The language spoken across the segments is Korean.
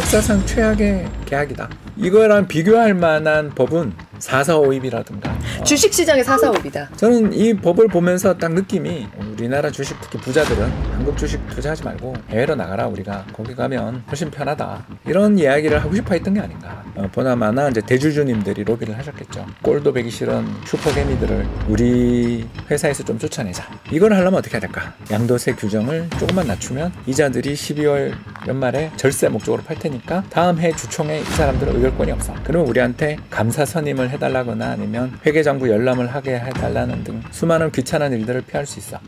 역사상 최악의 계약이다. 이거랑 비교할 만한 법은 4.4.5입이라든가 주식시장의 4.4.5입이다. 저는 이 법을 보면서 딱 느낌이 우리나라 주식 특히 부자들은 한국 주식 투자하지 말고 해외로 나가라. 우리가 거기 가면 훨씬 편하다. 이런 이야기를 하고 싶어 했던 게 아닌가. 보나마나 이제 대주주님들이 로비를 하셨겠죠. 꼴도 배기 싫은 슈퍼개미들을 우리 회사에서 좀 쫓아내자. 이걸 하려면 어떻게 해야 될까? 양도세 규정을 조금만 낮추면 이자들이 12월 연말에 절세 목적으로 팔 테니까 다음 해 주총에 이 사람들은 의결권이 없어. 그러면 우리한테 감사 선임을 해달라거나 아니면 회계장부 열람을 하게 해달라는 등 수많은 귀찮은 일들을 피할 수 있어.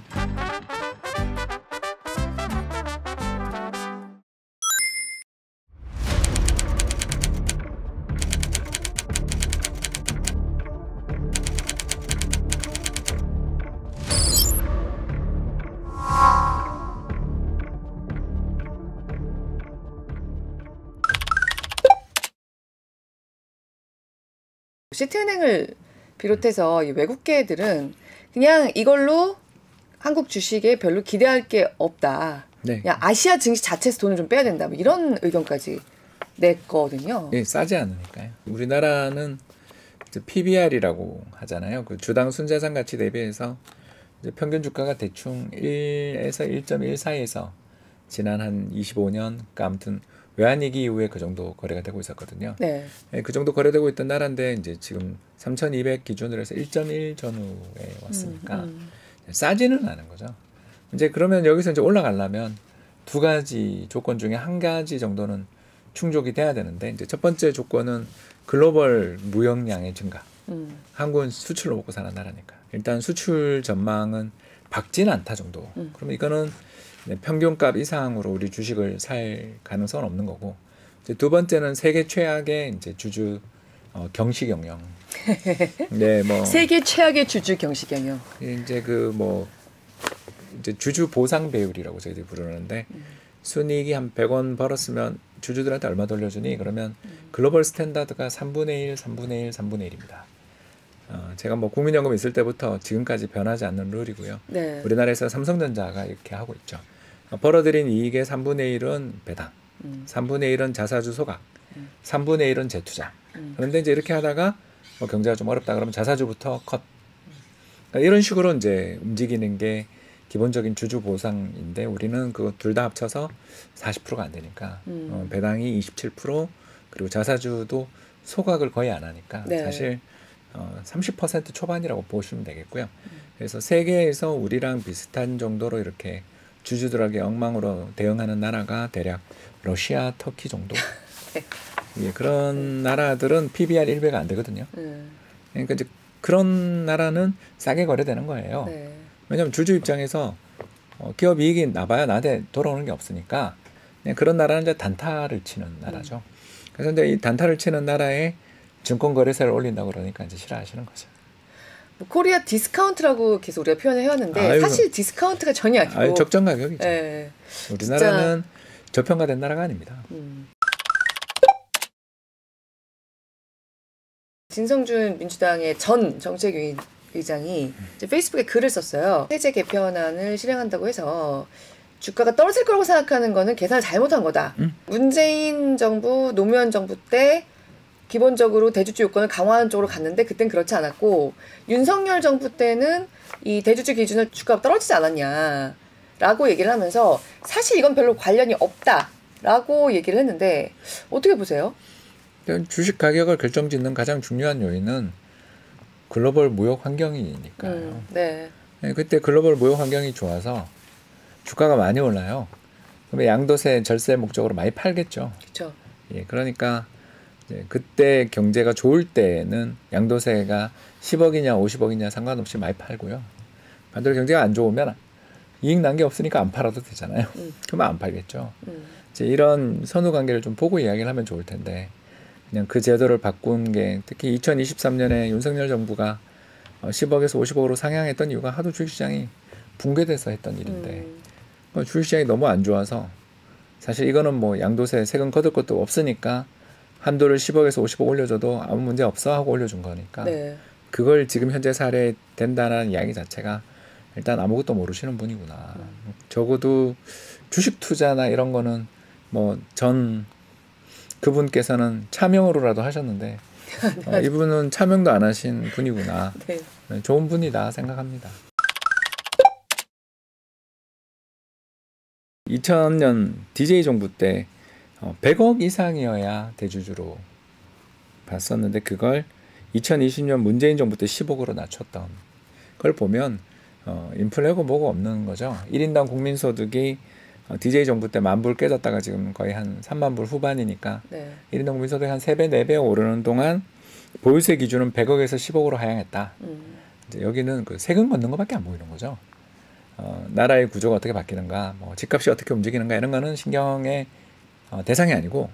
시티은행을 비롯해서 이 외국계들은 그냥 이걸로 한국 주식에 별로 기대할 게 없다. 네. 그냥 아시아 증시 자체에서 돈을 좀 빼야 된다. 뭐 이런 의견까지 냈거든요. 예, 싸지 않으니까요. 우리나라는 PBR이라고 하잖아요. 그 주당 순자산 가치 대비해서 이제 평균 주가가 대충 1에서 1.1 사이에서 지난 한 25년, 그러니까 아무튼 외환위기 이후에 그 정도 거래가 되고 있었거든요. 네. 예, 그 정도 거래되고 있던 나라인데 이제 지금 3,200 기준으로 해서 1.1 전후에 왔으니까 싸지는 않은 거죠. 이제 그러면 여기서 이제 올라가려면 두 가지 조건 중에 한 가지 정도는 충족이 돼야 되는데 이제 첫 번째 조건은 글로벌 무역량의 증가. 한국은 수출로 먹고 사는 나라니까. 일단 수출 전망은 밝지는 않다 정도. 그러면 이거는 평균값 이상으로 우리 주식을 살 가능성은 없는 거고. 이제 두 번째는 세계 최악의 이제 주주 경시 경영. 네, 뭐 세계 최악의 주주 경시 경영. 이제 그 뭐 이제 주주 보상 배율이라고 저희들이 부르는데 순이익이 한 100원 벌었으면 주주들한테 얼마 돌려주니? 그러면 글로벌 스탠다드가 3분의 1, 3분의 1, 3분의 1입니다. 제가 뭐 국민연금 있을 때부터 지금까지 변하지 않는 룰이고요. 네. 우리나라에서 삼성전자가 이렇게 하고 있죠. 벌어들인 이익의 3분의 1은 배당, 3분의 1은 자사주 소각, 3분의 1은 재투자. 그런데 이제 이렇게 하다가 뭐 경제가 좀 어렵다 그러면 자사주부터 컷. 그러니까 이런 식으로 이제 움직이는 게 기본적인 주주 보상인데 우리는 그거 둘 다 합쳐서 40%가 안 되니까 배당이 27% 그리고 자사주도 소각을 거의 안 하니까 네. 사실 30% 초반이라고 보시면 되겠고요. 그래서 세계에서 우리랑 비슷한 정도로 이렇게 주주들에게 엉망으로 대응하는 나라가 대략 러시아, 터키 정도. 예, 그런 나라들은 PBR 1배가 안 되거든요. 그러니까 이제 그런 나라는 싸게 거래되는 거예요. 네. 왜냐하면 주주 입장에서 기업 이익이 나봐야 나한테 돌아오는 게 없으니까 그냥 그런 나라는 이제 단타를 치는 나라죠. 그래서 이제 이 단타를 치는 나라에 증권 거래세를 올린다고 그러니까 이제 싫어하시는 거죠. 뭐 코리아 디스카운트라고 계속 우리가 표현을 해왔는데 아이고. 사실 디스카운트가 전혀 아니고 적정 가격이죠. 네. 우리나라는 저평가된 나라가 아닙니다. 진성준 민주당의 전 정책위 의장이 이제 페이스북에 글을 썼어요. 세제 개편안을 실행한다고 해서 주가가 떨어질 거라고 생각하는 거는 계산을 잘못한 거다. 문재인 정부, 노무현 정부 때 기본적으로 대주주 요건을 강화하는 쪽으로 갔는데 그땐 그렇지 않았고 윤석열 정부 때는 이 대주주 기준을 주가가 떨어지지 않았냐라고 얘기를 하면서 사실 이건 별로 관련이 없다라고 얘기를 했는데 어떻게 보세요? 주식 가격을 결정짓는 가장 중요한 요인은 글로벌 무역 환경이니까요. 네. 그때 글로벌 무역 환경이 좋아서 주가가 많이 올라요. 그러면 양도세 절세 목적으로 많이 팔겠죠. 그렇죠. 예, 그러니까 이제 그때 경제가 좋을 때는 양도세가 10억이냐 50억이냐 상관없이 많이 팔고요. 반대로 경제가 안 좋으면 이익 난 게 없으니까 안 팔아도 되잖아요. 그러면 안 팔겠죠. 이제 이런 선후 관계를 좀 보고 이야기를 하면 좋을 텐데 그냥 그 제도를 바꾼 게 특히 2023년에 윤석열 정부가 10억에서 50억으로 상향했던 이유가 하도 주식시장이 붕괴돼서 했던 일인데 주식시장이 너무 안 좋아서 사실 이거는 뭐 양도세 세금 거둘 것도 없으니까 한도를 10억에서 50억 올려줘도 아무 문제 없어 하고 올려준 거니까 네. 그걸 지금 현재 사례된다는 이야기 자체가 일단 아무것도 모르시는 분이구나. 적어도 주식 투자나 이런 거는 뭐 전 그분께서는 차명으로라도 하셨는데 이분은 차명도 안 하신 분이구나. 네. 좋은 분이다 생각합니다. 2000년 DJ 정부 때 100억 이상이어야 대주주로 봤었는데 그걸 2020년 문재인 정부 때 10억으로 낮췄던 걸 보면 인플레고 뭐고 없는 거죠. 1인당 국민소득이 DJ 정부 때 10,000불 깨졌다가 지금 거의 한 30,000불 후반이니까 네. 1인당 국민소득이 한 3배, 4배 오르는 동안 보유세 기준은 100억에서 10억으로 하향했다. 이제 여기는 그 세금 걷는 것밖에 안 보이는 거죠. 나라의 구조가 어떻게 바뀌는가, 뭐 집값이 어떻게 움직이는가 이런 거는 신경의 대상이 아니고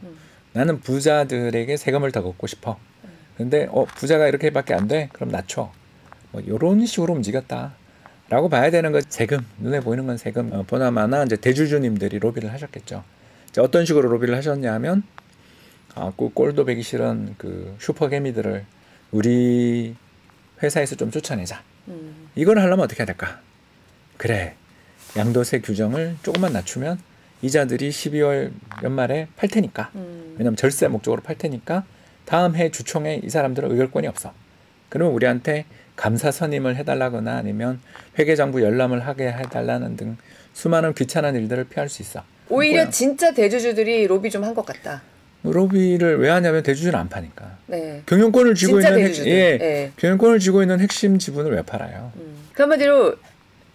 나는 부자들에게 세금을 더 걷고 싶어. 근데 부자가 이렇게밖에 안 돼? 그럼 낮춰. 뭐 이런 식으로 움직였다라고 봐야 되는 거. 세금, 눈에 보이는 건 세금. 보나마나 이제 대주주님들이 로비를 하셨겠죠. 이제 어떤 식으로 로비를 하셨냐면 그 꼴도 보기 싫은 그 슈퍼개미들을 우리 회사에서 좀 쫓아내자. 이걸 하려면 어떻게 해야 될까? 그래, 양도세 규정을 조금만 낮추면 이자들이 12월 연말에 팔 테니까, 왜냐면 절세 목적으로 팔 테니까 다음 해 주총에 이 사람들은 의결권이 없어. 그러면 우리한테 감사 선임을 해달라거나 아니면 회계장부 열람을 하게 해달라는 등 수많은 귀찮은 일들을 피할 수 있어. 오히려 진짜 대주주들이 로비 좀 한 것 같다. 로비를 왜 하냐면 대주주는 안 파니까. 네. 경영권을 쥐고 있는 네. 경영권을 쥐고 있는 핵심 지분을 왜 팔아요? 그 한마디로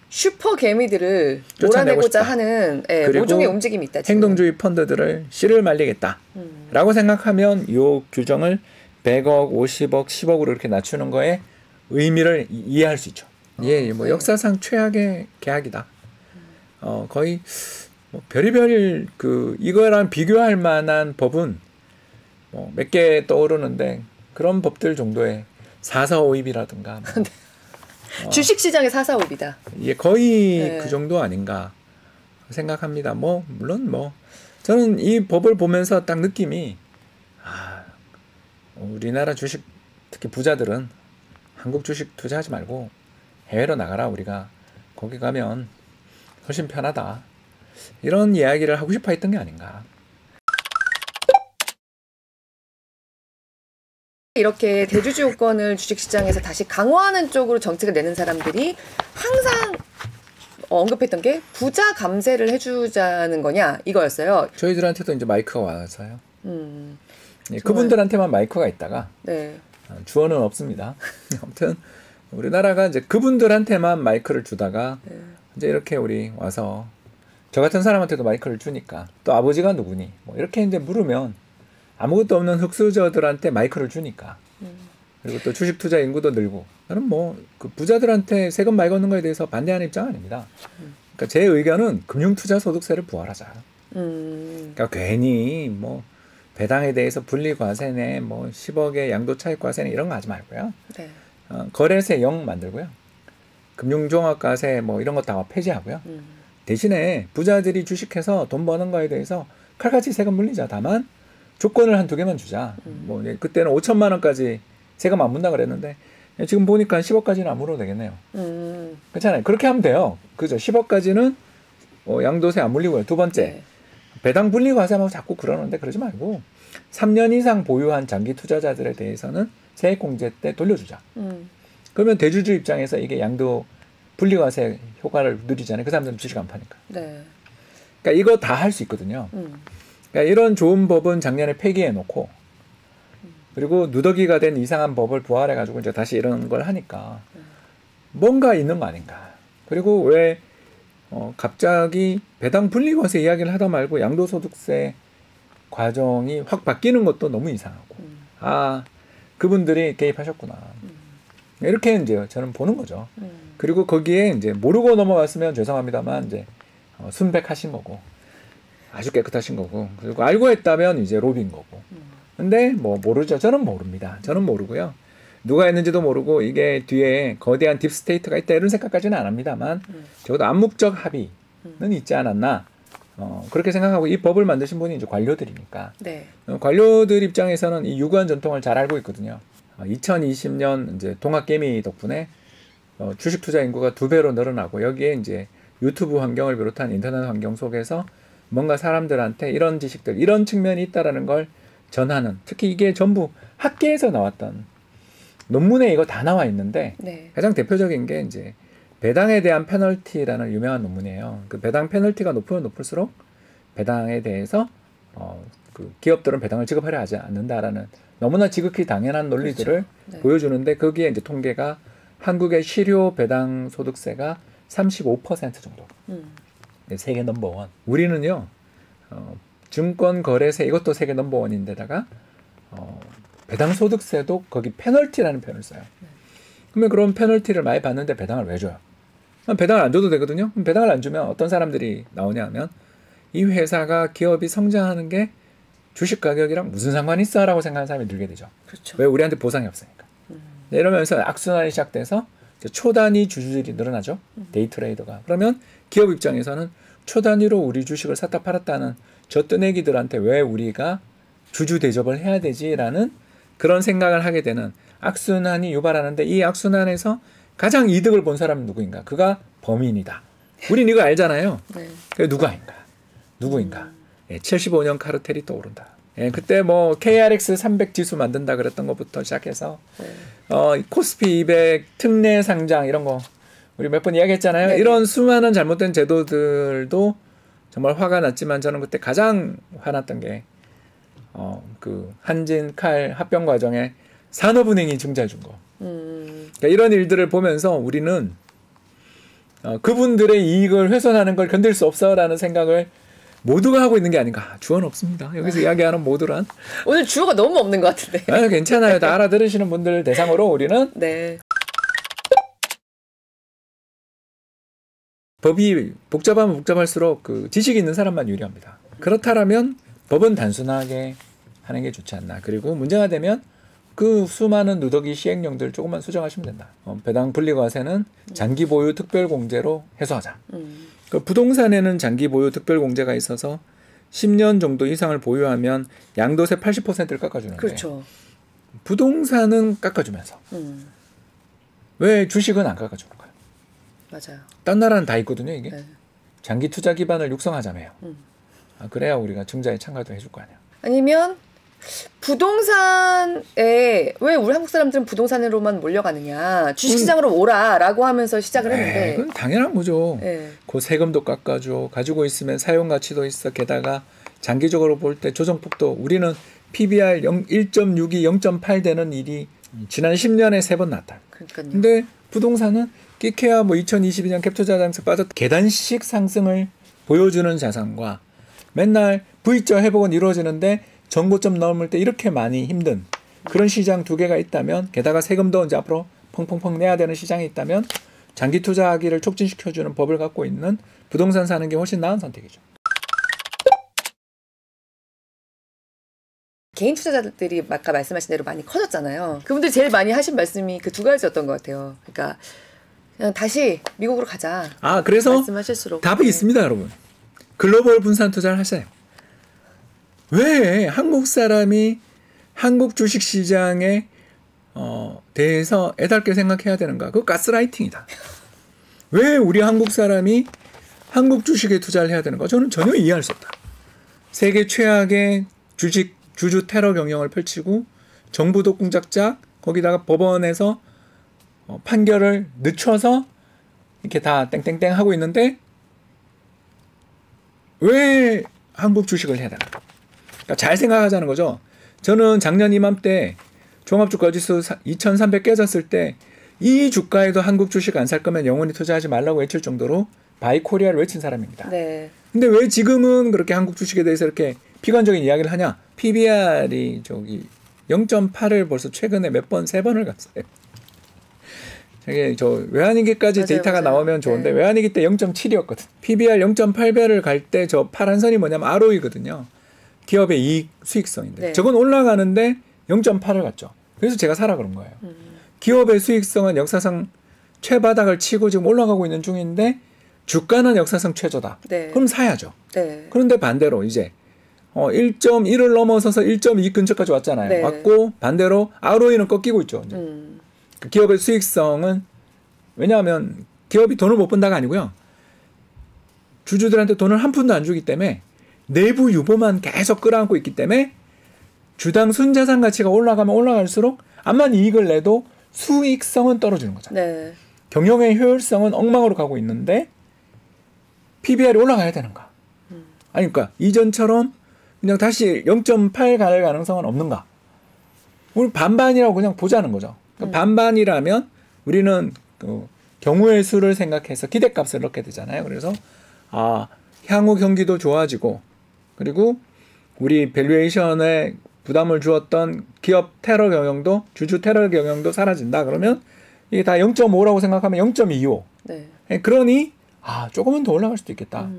슈퍼 개미들을 몰아내고자 하는 모종의 움직임이 있다. 지금. 행동주의 펀드들을 씨를 말리겠다라고 생각하면 이 규정을 100억, 50억, 10억으로 이렇게 낮추는 거에 의미를 이해할 수 있죠. 뭐 역사상 최악의 계약이다. 거의 뭐 별의별 이거랑 비교할 만한 법은 몇 개 떠오르는데 그런 법들 정도의 4.4.5입이라든가 주식시장의 4.4.5입이다. 거의 그 정도 아닌가 생각합니다. 물론 저는 이 법을 보면서 딱 느낌이 우리나라 주식 특히 부자들은 한국 주식 투자하지 말고 해외로 나가라. 우리가 거기 가면 훨씬 편하다. 이런 이야기를 하고 싶어 했던 게 아닌가. 이렇게 대주주 요건을 주식시장에서 다시 강화하는 쪽으로 정책을 내는 사람들이 항상 언급했던 게 부자 감세를 해주자는 거냐 이거였어요. 저희들한테도 이제 마이크가 와서요. 그분들한테만 마이크가 있다가 주어는 없습니다. 아무튼 우리나라가 이제 그분들한테만 마이크를 주다가 이제 이렇게 우리 와서 저 같은 사람한테도 마이크를 주니까 또 아버지가 누구니? 뭐 이렇게 이제 물으면 아무것도 없는 흙수저들한테 마이크를 주니까 그리고 또 주식 투자 인구도 늘고 저는 그 부자들한테 세금 많이 걷는 거에 대해서 반대하는 입장 아닙니다. 그러니까 제 의견은 금융투자소득세를 부활하자. 그러니까 괜히 배당에 대해서 분리과세네 10억의 양도차익과세네 이런 거 하지 말고요. 네. 거래세 0 만들고요. 금융종합과세 이런 거 다 폐지하고요. 대신에 부자들이 주식해서 돈 버는 거에 대해서 칼같이 세금 물리자. 다만 조건을 한 2개만 주자. 그때는 5천만 원까지 세금 안 문다 그랬는데 지금 보니까 10억까지는 안 물어도 되겠네요. 괜찮아요. 그렇게 하면 돼요. 그죠? 10억까지는 양도세 안 물리고요. 두 번째, 배당 분리과세하면 자꾸 그러는데 그러지 말고 3년 이상 보유한 장기 투자자들에 대해서는 세액공제 때 돌려주자. 그러면 대주주 입장에서 이게 양도 분리과세 효과를 누리잖아요. 그 사람들은 주식 안 파니까. 네. 그러니까 이거 다 할 수 있거든요. 그러니까 이런 좋은 법은 작년에 폐기해놓고 그리고 누더기가 된 이상한 법을 부활해가지고 이제 다시 이런 걸 하니까 뭔가 있는 거 아닌가. 그리고 왜 갑자기 배당 분리과세 이야기를 하다 말고 양도소득세 과정이 확 바뀌는 것도 너무 이상하고 그분들이 개입하셨구나. 이렇게 이제 저는 보는 거죠. 그리고 거기에 이제 모르고 넘어갔으면 죄송합니다만 이제 순백하신 거고 아주 깨끗하신 거고 그리고 알고 했다면 이제 로비인 거고. 근데 모르죠. 저는 모릅니다. 저는 모르고요. 누가 했는지도 모르고 이게 뒤에 거대한 딥스테이트가 있다 이런 생각까지는 안 합니다만 적어도 암묵적 합의는 있지 않았나 그렇게 생각하고 이 법을 만드신 분이 이제 관료들이니까 관료들 입장에서는 이 유구한 전통을 잘 알고 있거든요. 2020년 이제 동학개미 덕분에 주식 투자 인구가 2배로 늘어나고 여기에 이제 유튜브 환경을 비롯한 인터넷 환경 속에서 뭔가 사람들한테 이런 지식들, 이런 측면이 있다라는 걸 전하는 특히 이게 전부 학계에서 나왔던 논문에 이거 다 나와 있는데 네. 가장 대표적인 게 이제 배당에 대한 페널티라는 유명한 논문이에요. 그 배당 페널티가 높으면 높을수록 배당에 대해서 그 기업들은 배당을 지급하려 하지 않는다라는 너무나 지극히 당연한 논리들을 그렇죠. 네. 보여주는데 거기에 이제 통계가 한국의 실효 배당 소득세가 35% 정도. 네, 세계 넘버원. 우리는요 증권 거래세 이것도 세계 넘버원인데다가 배당 소득세도 거기 페널티라는 표현을 써요. 그러면 그런 페널티를 많이 받는데 배당을 왜 줘요? 배당을 안 줘도 되거든요. 그럼 배당을 안 주면 어떤 사람들이 나오냐 하면 이 회사가 기업이 성장하는 게 주식 가격이랑 무슨 상관이 있어? 라고 생각하는 사람이 늘게 되죠. 그렇죠. 왜? 우리한테 보상이 없으니까. 네, 이러면서 악순환이 시작돼서 초단위 주주들이 늘어나죠. 데이 트레이더가. 그러면 기업 입장에서는 초단위로 우리 주식을 샀다 팔았다는 저 뜨내기들한테 왜 우리가 주주 대접을 해야 되지라는 그런 생각을 하게 되는 악순환이 유발하는데 이 악순환에서 가장 이득을 본 사람은 누구인가? 그가 범인이다. 우린 이거 알잖아요. 네. 그게 누구인가? 예, 75년 카르텔이 떠오른다. 예, 그때 뭐 KRX 300 지수 만든다 그랬던 것부터 시작해서 코스피 200 특례 상장 이런 거 우리 몇 번 이야기했잖아요. 네. 이런 수많은 잘못된 제도들도 정말 화가 났지만 저는 그때 가장 화났던 게 그 한진 칼 합병 과정에 산업은행이 증자해 준 거. 그러니까 이런 일들을 보면서 우리는 그분들의 이익을 훼손하는 걸 견딜 수 없어라는 생각을 모두가 하고 있는 게 아닌가. 주어는 없습니다. 여기서 이야기하는 모두란. 오늘 주어가 너무 없는 것 같은데. 괜찮아요. 다 알아들으시는 분들 대상으로 우리는 네. 법이 복잡하면 복잡할수록 그 지식이 있는 사람만 유리합니다. 그렇다면 법은 단순하게 하는 게 좋지 않나. 그리고 문제가 되면 그 수많은 누더기 시행령들 조금만 수정하시면 된다. 배당 분리과세는 장기 보유 특별공제로 해소하자. 그 부동산에는 장기 보유 특별공제가 있어서 10년 정도 이상을 보유하면 양도세 80%를 깎아주는데 그렇죠. 부동산은 깎아주면서 왜 주식은 안 깎아주는 거예요? 맞아요. 딴 나라는 다 있거든요. 이게 네. 장기 투자 기반을 육성하자며요. 그래야 우리가 증자에 참가도 해줄 거 아니야. 아니면 부동산에 왜 우리 한국 사람들은 부동산으로만 몰려가느냐 주식시장으로 오라라고 하면서 시작을 했는데 그건 당연한 거죠. 네. 그 세금도 깎아줘. 가지고 있으면 사용 가치도 있어. 게다가 장기적으로 볼 때 조정폭도 우리는 PBR 1.62, 0.8 되는 일이 지난 10년에 3번 났다. 그러니까요. 근데 부동산은 끼케야 뭐 2022년 캡투자장에서 빠졌 계단식 상승을 보여주는 자산과 맨날 V자 회복은 이루어지는데 전고점 넘을 때 이렇게 많이 힘든 그런 시장 두 개가 있다면 게다가 세금도 이제 앞으로 펑펑펑 내야 되는 시장이 있다면 장기 투자하기를 촉진시켜주는 법을 갖고 있는 부동산 사는 게 훨씬 나은 선택이죠. 개인 투자자들이 아까 말씀하신 대로 많이 커졌잖아요. 그분들이 제일 많이 하신 말씀이 그 두 가지였던 것 같아요. 그러니까 그냥 다시 미국으로 가자. 그래서 말씀하실수록 답이 네. 있습니다, 여러분. 글로벌 분산 투자를 하세요. 왜 한국 사람이 한국 주식시장에 대해서 애달게 생각해야 되는가? 그거 가스라이팅이다. 왜 우리 한국 사람이 한국 주식에 투자를 해야 되는가? 저는 전혀 이해할 수 없다. 세계 최악의 주주 테러 경영을 펼치고 정부도 꿍짝짝 거기다가 법원에서 판결을 늦춰서 이렇게 다 땡땡땡 하고 있는데 왜 한국 주식을 해야 되나? 그러니까 잘 생각하자는 거죠. 저는 작년 이맘때 종합주가지수 2300 깨졌을 때 이 주가에도 한국 주식 안 살 거면 영원히 투자하지 말라고 외칠 정도로 바이 코리아를 외친 사람입니다. 네. 근데 왜 지금은 그렇게 한국 주식에 대해서 이렇게 비관적인 이야기를 하냐? PBR이 저기 0.8을 벌써 최근에 몇 번, 3번을 갔어요. 저게 저 외환위기까지 맞아요, 데이터가 맞아요. 나오면 좋은데 네. 외환위기 때 0.7이었거든. PBR 0.8배를 갈 때 저 파란 선이 뭐냐면 ROE거든요. 기업의 이익 수익성인데 네. 저건 올라가는데 0.8을 갔죠. 그래서 제가 사라 그런 거예요. 기업의 수익성은 역사상 최바닥을 치고 지금 올라가고 있는 중인데 주가는 역사상 최저다. 네. 그럼 사야죠. 네. 그런데 반대로 이제 1.1을 넘어서서 1.2 근처까지 왔잖아요. 네. 왔고 반대로 ROE는 꺾이고 있죠. 이제. 그 기업의 수익성은 왜냐하면 기업이 돈을 못 번다가 아니고요. 주주들한테 돈을 한 푼도 안 주기 때문에 내부 유보만 계속 끌어안고 있기 때문에 주당 순자산 가치가 올라가면 올라갈수록 암만 이익을 내도 수익성은 떨어지는 거죠. 네. 경영의 효율성은 엉망으로 가고 있는데 PBR이 올라가야 되는가? 아니 그러니까 이전처럼 그냥 다시 0.8 갈 가능성은 없는가? 우리 반반이라고 그냥 보자는 거죠. 그러니까 반반이라면 우리는 그 경우의 수를 생각해서 기대값을 넣게 되잖아요. 그래서 향후 경기도 좋아지고 그리고 우리 밸류에이션에 부담을 주었던 기업 테러 경영도 주주 테러 경영도 사라진다. 그러면 이게 다 0.5라고 생각하면 0.25. 네. 그러니 조금은 더 올라갈 수도 있겠다.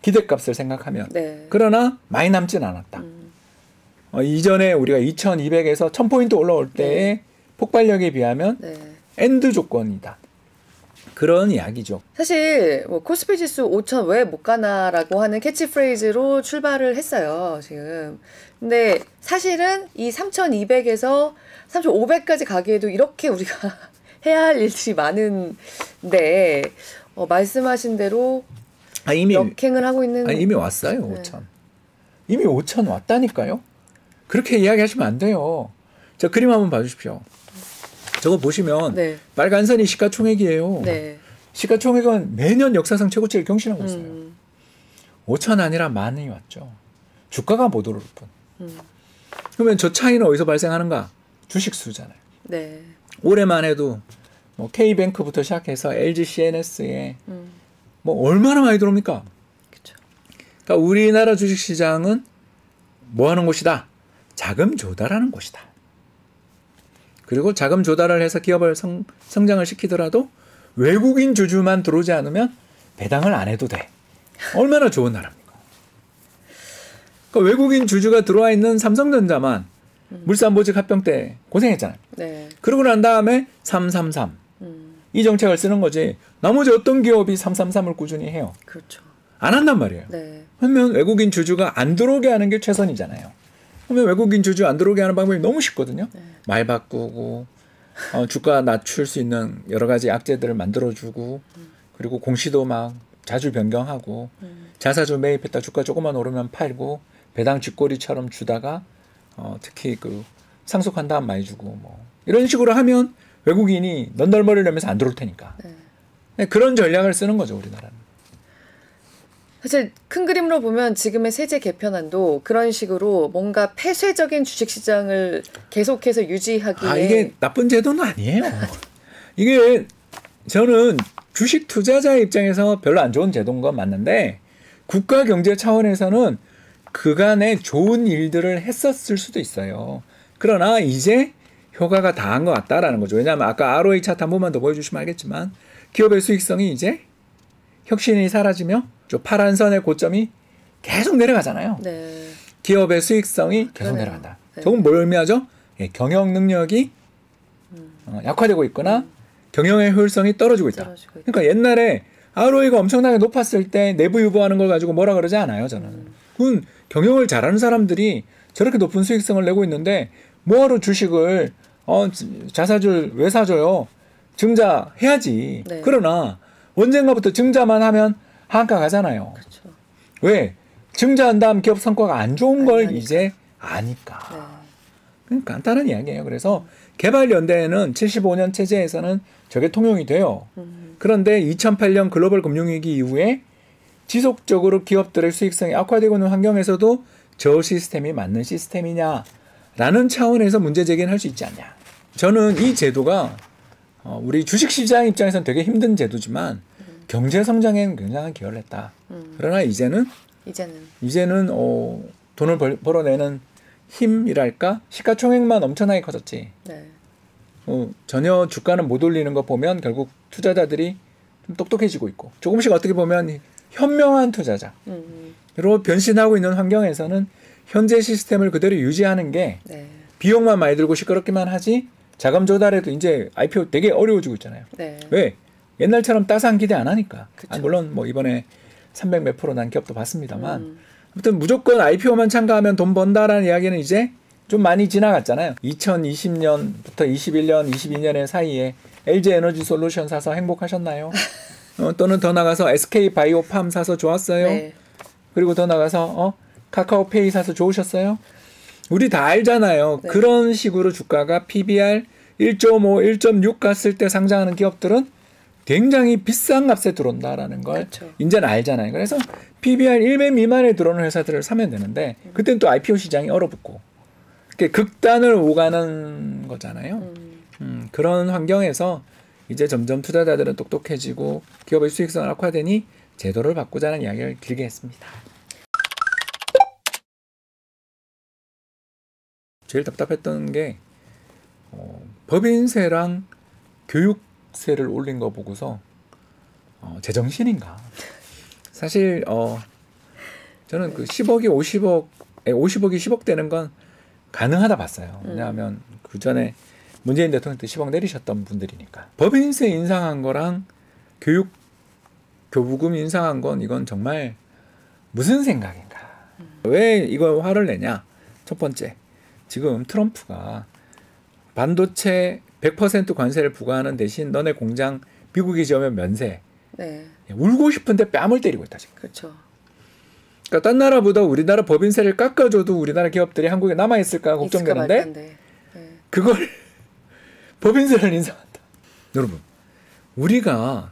기대값을 생각하면. 네. 그러나 많이 남진 않았다. 이전에 우리가 2200에서 1000포인트 올라올 때의 폭발력에 비하면 네. 엔드 조건이다. 그런 이야기죠. 사실 뭐 코스피 지수 5,000 왜 못 가나라고 하는 캐치프레이즈로 출발을 했어요. 지금. 근데 사실은 이 3,200에서 3,500까지 가기에도 이렇게 우리가 해야 할 일들이 많은데 말씀하신 대로 이미 역행을 하고 있는 이미 왔어요. 5,000. 이미 5,000 왔다니까요. 그렇게 이야기하시면 안 돼요. 저 그림 한번 봐주십시오. 저거 보시면 네. 빨간 선이 시가총액이에요. 네. 시가총액은 매년 역사상 최고치를 경신하고 있어요. 5천 아니라 만이 왔죠. 주가가 못 오를 뿐. 그러면 저 차이는 어디서 발생하는가? 주식 수잖아요. 네. 올해만 해도 뭐 K뱅크부터 시작해서 LG CNS에 뭐 얼마나 많이 들어옵니까? 그렇죠. 그러니까 우리나라 주식시장은 뭐 하는 곳이다? 자금 조달하는 곳이다. 그리고 자금 조달을 해서 기업을 성장을 시키더라도 외국인 주주만 들어오지 않으면 배당을 안 해도 돼. 얼마나 좋은 나라입니까? 그러니까 외국인 주주가 들어와 있는 삼성전자만 물산보직 합병 때 고생했잖아요. 네. 그러고 난 다음에 333. 이 정책을 쓰는 거지. 나머지 어떤 기업이 333을 꾸준히 해요. 그렇죠. 안 한단 말이에요. 네. 그러면 외국인 주주가 안 들어오게 하는 게 최선이잖아요. 그러면 외국인 주주 안 들어오게 하는 방법이 너무 쉽거든요. 네. 말 바꾸고 주가 낮출 수 있는 여러 가지 악재들을 만들어주고 그리고 공시도 막 자주 변경하고 자사주 매입했다 주가 조금만 오르면 팔고 배당 쥐꼬리처럼 주다가 특히 그 상속한 다음 많이 주고 뭐 이런 식으로 하면 외국인이 넌덜머리를 내면서 안 들어올 테니까. 네, 그런 전략을 쓰는 거죠 우리나라는. 사실 큰 그림으로 보면 지금의 세제 개편안도 그런 식으로 뭔가 폐쇄적인 주식시장을 계속해서 유지하기에 이게 나쁜 제도는 아니에요. 이게 저는 주식 투자자의 입장에서 별로 안 좋은 제도인 건 맞는데 국가 경제 차원에서는 그간에 좋은 일들을 했었을 수도 있어요. 그러나 이제 효과가 다한 것 같다라는 거죠. 왜냐하면 아까 ROE 차트 한 번만 더 보여주시면 알겠지만 기업의 수익성이 이제 혁신이 사라지며 저 파란 선의 고점이 계속 내려가잖아요. 네. 기업의 수익성이 계속 그러네요. 내려간다. 네. 저건 뭘 의미하죠? 경영 능력이 약화되고 있거나 경영의 효율성이 떨어지고 있다. 떨어지고 있다. 그러니까 옛날에 ROE가 엄청나게 높았을 때 내부 유보하는 걸 가지고 뭐라 그러지 않아요. 저는. 그건 경영을 잘하는 사람들이 저렇게 높은 수익성을 내고 있는데 뭐하러 주식을 자사주를 왜 사줘요? 증자해야지. 네. 그러나 언젠가부터 증자만 하면 한가 가잖아요. 그렇죠. 왜? 증자한 다음 기업 성과가 안 좋은 걸 아니까. 이제 아니까. 네. 그냥 간단한 이야기예요. 그래서 개발연대에는 75년 체제에서는 저게 통용이 돼요. 그런데 2008년 글로벌 금융위기 이후에 지속적으로 기업들의 수익성이 악화되고 있는 환경에서도 저 시스템이 맞는 시스템이냐라는 차원에서 문제 제기는 할 수 있지 않냐. 저는 이 제도가 우리 주식시장 입장에서는 되게 힘든 제도지만 경제 성장에는 굉장한 기여를 했다. 그러나 이제는 돈을 벌어내는 힘이랄까? 시가총액만 엄청나게 커졌지. 네. 전혀 주가는 못 올리는 거 보면 결국 투자자들이 좀 똑똑해지고 있고 조금씩 어떻게 보면 현명한 투자자로 변신하고 있는 환경에서는 현재 시스템을 그대로 유지하는 게 네. 비용만 많이 들고 시끄럽기만 하지 자금 조달에도 이제 IPO 되게 어려워지고 있잖아요. 네. 왜? 옛날처럼 따스한 기대 안 하니까. 그쵸. 물론 뭐 이번에 300 몇 프로 난 기업도 봤습니다만 아무튼 무조건 IPO만 참가하면 돈 번다라는 이야기는 이제 좀 많이 지나갔잖아요. 2020년부터 21년, 22년의 사이에 LG에너지 솔루션 사서 행복하셨나요? 또는 더 나가서 SK바이오팜 사서 좋았어요? 네. 그리고 더 나가서 카카오페이 사서 좋으셨어요? 우리 다 알잖아요. 네. 그런 식으로 주가가 PBR 1.5, 1.6 갔을 때 상장하는 기업들은 굉장히 비싼 값에 들어온다라는 걸 그렇죠. 이제는 알잖아요. 그래서 PBR 1배 미만에 들어오는 회사들을 사면 되는데 그때는 또 IPO 시장이 얼어붙고 극단을 오가는 거잖아요. 그런 환경에서 이제 점점 투자자들은 똑똑해지고 기업의 수익성을 악화되니 제도를 바꾸자는 이야기를 길게 했습니다. 제일 답답했던 게 법인세랑 교육세를 올린 거 보고서 제정신인가. 사실 저는 그 10억이 50억이 10억 되는 건 가능하다 봤어요. 왜냐하면 그 전에 문재인 대통령 때 10억 내리셨던 분들이니까. 법인세 인상한 거랑 교부금 인상한 건 이건 정말 무슨 생각인가. 왜 이거 화를 내냐. 첫 번째, 지금 트럼프가 반도체 100% 관세를 부과하는 대신 너네 공장 미국에 지으면 면세. 네. 울고 싶은데 뺨을 때리고 있다 지금. 그렇죠. 그러니까 딴 나라보다 우리나라 법인세를 깎아줘도 우리나라 기업들이 한국에 남아있을까 걱정되는데 네. 그걸 법인세를 인상한다. 여러분, 우리가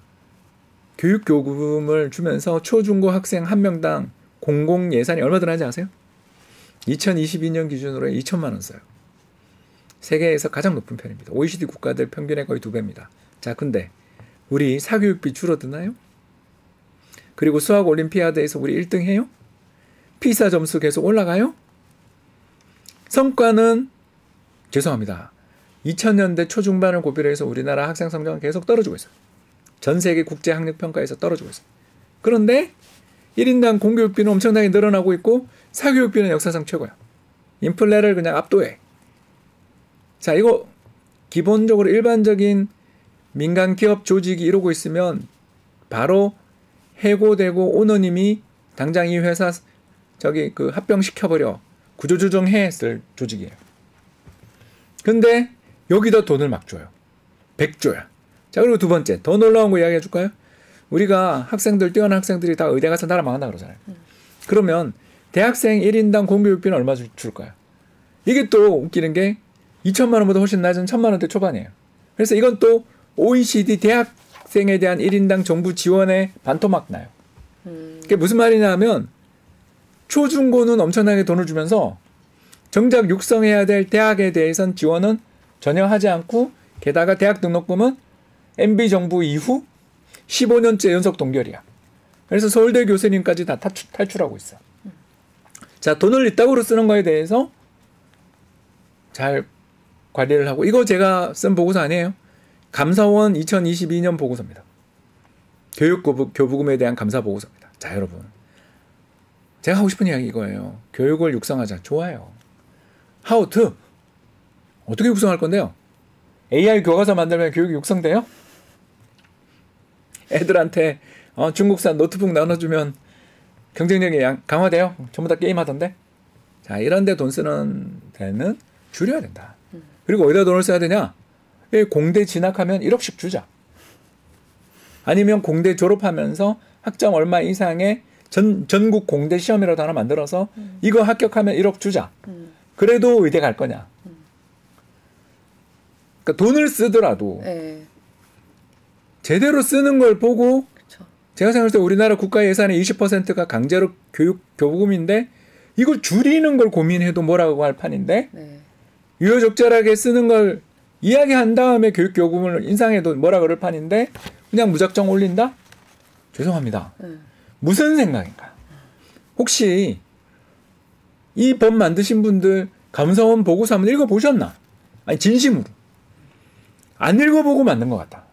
교육교금을 주면서 초중고 학생 한 명당 공공 예산이 얼마 들어가는지 아세요? 2022년 기준으로 2천만 원 써요. 세계에서 가장 높은 편입니다. OECD 국가들 평균의 거의 2배입니다. 자, 근데 우리 사교육비 줄어드나요? 그리고 수학 올림피아드에서 우리 1등 해요? 피사 점수 계속 올라가요? 성과는 죄송합니다. 2000년대 초중반을 고비로 해서 우리나라 학생 성적은 계속 떨어지고 있어요. 전 세계 국제학력평가에서 떨어지고 있어요. 그런데 1인당 공교육비는 엄청나게 늘어나고 있고 사교육비는 역사상 최고야. 인플레를 그냥 압도해. 자, 이거 기본적으로 일반적인 민간 기업 조직이 이러고 있으면 바로 해고되고 오너님이 당장 이 회사 그 합병시켜버려 구조조정했을 조직이에요. 근데 여기다 돈을 막 줘요. 100조야. 자, 그리고 두 번째, 더 놀라운 거 이야기해 줄까요? 우리가 뛰어난 학생들이 다 의대 가서 나라 망한다 그러잖아요. 그러면 대학생 1인당 공교육비는 얼마 줄까요? 이게 또 웃기는 게 2천만 원보다 훨씬 낮은 1,000만 원대 초반이에요. 그래서 이건 또 OECD 대학생에 대한 1인당 정부 지원에 반토막 나요. 그게 무슨 말이냐 하면 초중고는 엄청나게 돈을 주면서 정작 육성해야 될 대학에 대해선 지원은 전혀 하지 않고 게다가 대학 등록금은 MB 정부 이후 15년째 연속 동결이야. 그래서 서울대 교수님까지 다 탈출하고 있어. 자, 돈을 이따구로 쓰는 거에 대해서 잘 관리를 하고, 이거 제가 쓴 보고서 아니에요. 감사원 2022년 보고서입니다. 교부금에 대한 감사 보고서입니다. 자, 여러분, 제가 하고 싶은 이야기 이거예요. 교육을 육성하자. 좋아요. How to? 어떻게 육성할 건데요? AI 교과서 만들면 교육이 육성돼요? 애들한테 중국산 노트북 나눠주면 경쟁력이 강화돼요? 전부 다 게임하던데? 자, 이런 데 돈 쓰는 데는 줄여야 된다. 그리고 어디다 돈을 써야 되냐? 공대 진학하면 1억씩 주자. 아니면 공대 졸업하면서 학점 얼마 이상의 전국 공대 시험이라도 하나 만들어서 이거 합격하면 1억 주자. 그래도 의대 갈 거냐? 그러니까 돈을 쓰더라도 네. 제대로 쓰는 걸 보고, 그쵸. 제가 생각할 때 우리나라 국가 예산의 20%가 강제로 교부금인데 이걸 줄이는 걸 고민해도 뭐라고 할 판인데 네. 유효적절하게 쓰는 걸 이야기한 다음에 교육교부금을 인상해도 뭐라 그럴 판인데 그냥 무작정 올린다? 죄송합니다. 무슨 생각인가? 혹시 이 법 만드신 분들 감사원 보고서 한번 읽어보셨나? 아니, 진심으로. 안 읽어보고 만든 것 같다.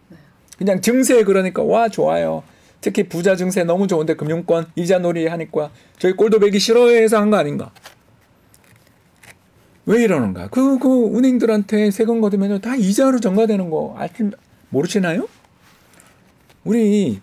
그냥 증세 그러니까 와 좋아요. 특히 부자 증세 너무 좋은데 금융권 이자놀이 하니까 저희 꼴도 배기 싫어해서 한 거 아닌가? 왜 이러는가? 그 은행들한테 세금 거두면 다 이자로 전가되는 거 모르시나요? 우리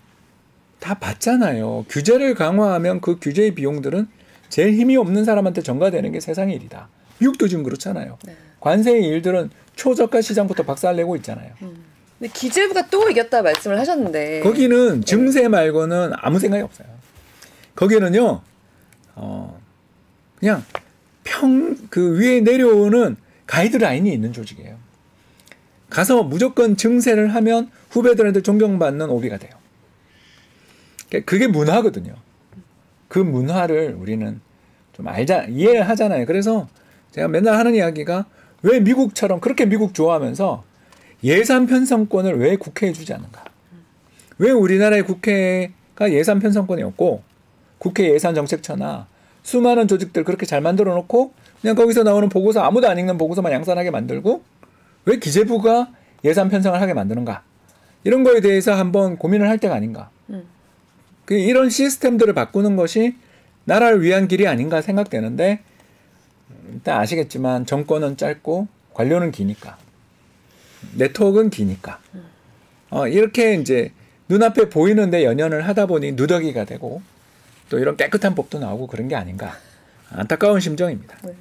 다 봤잖아요. 규제를 강화하면 그 규제의 비용들은 제일 힘이 없는 사람한테 전가되는 게 세상의 일이다. 미국도 지금 그렇잖아요. 네. 관세의 일들은 초저가 시장부터 박살내고 있잖아요. 근데 기재부가 또 이겼다 말씀을 하셨는데 거기는 증세 말고는 아무 생각이 없어요. 거기는요, 그냥 그 위에 내려오는 가이드라인이 있는 조직이에요. 가서 무조건 증세를 하면 후배들한테 존경받는 오비가 돼요. 그게 문화거든요. 그 문화를 우리는 좀 이해를 하잖아요. 그래서 제가 맨날 하는 이야기가 왜 미국처럼 그렇게 미국 좋아하면서 예산 편성권을 왜 국회에 주지 않는가? 왜 우리나라의 국회가 예산 편성권이 없고 국회 예산정책처나 수많은 조직들 그렇게 잘 만들어 놓고 그냥 거기서 나오는 보고서 아무도 안 읽는 보고서만 양산하게 만들고 왜 기재부가 예산 편성을 하게 만드는가? 이런 거에 대해서 한번 고민을 할 때가 아닌가? 이런 시스템들을 바꾸는 것이 나라를 위한 길이 아닌가 생각되는데 일단 아시겠지만 정권은 짧고 관료는 기니까 네트워크는 기니까 이렇게 이제 눈앞에 보이는데 연연을 하다 보니 누더기가 되고 또 이런 깨끗한 법도 나오고 그런 게 아닌가 안타까운 심정입니다. 네.